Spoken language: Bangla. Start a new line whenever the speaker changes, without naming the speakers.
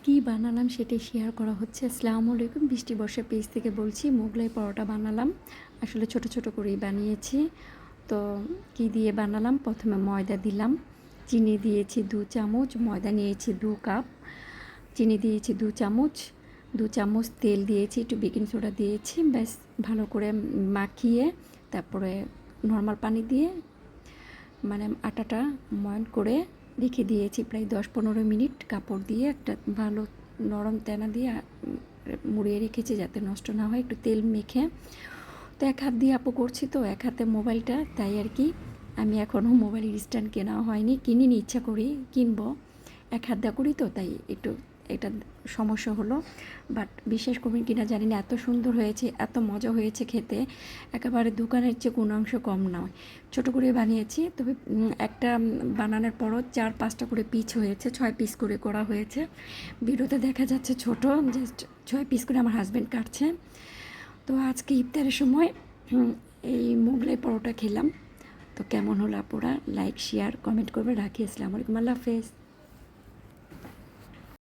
কি বানালাম সেটাই শেয়ার করা হচ্ছে। আসসালামু আলাইকুম, বৃষ্টি বর্ষা পেজ থেকে বলছি। মোগলাই পরোটা বানালাম, আসলে ছোট ছোট করেই বানিয়েছি। তো কি দিয়ে বানালাম, প্রথমে ময়দা দিলাম, চিনি দিয়েছি 2 চামচ, ময়দা নিয়েছি 2 কাপ, চিনি দিয়েছি 2 চামচ, 2 চামচ তেল দিয়েছি, একটু বেকিং সোডা দিয়েছি। ব্যাস ভালো করে মাখিয়ে তারপরে নর্মাল পানি দিয়ে মানে আটাটা ময়ান করে রেখে দিয়েছি প্রায় 10-15 মিনিট। কাপড় দিয়ে একটা ভালো নরম তেনা দিয়ে মুড়িয়ে রেখেছি যাতে নষ্ট না হয়, একটু তেল মেখে। তো এক হাত দিয়ে আপু করছি, তো এক হাতে মোবাইলটা, তাই আর কি। আমি এখনও মোবাইলের স্ট্যান্ড কেনা হয়নি, কিনিনি, ইচ্ছা করি কিনবো। এক হাত দেওয়া করি তো, তাই একটু এটা সমস্যা হলো। বাট বিশ্বাস করবেন কিনা জানি না, এত সুন্দর হয়েছে, এত মজা হয়েছে খেতে, একেবারে দোকানের চেয়ে কোনো অংশ কম নয়। ছোটো করে বানিয়েছি, তবে একটা বানানোর পরও 4-5টা করে পিস হয়েছে, 6 পিস করে করা হয়েছে। ভিডিওতে দেখা যাচ্ছে ছোট, জাস্ট 6 পিস করে আমার হাজব্যান্ড কাটছে। তো আজকে ইফতারের সময় এই মোগলাই পরোটা খেলাম। তো কেমন হলো আপুরা, লাইক শেয়ার কমেন্ট করবে। রাখি, আসসালামু আলাইকুম, আল্লাহ হাফেজ।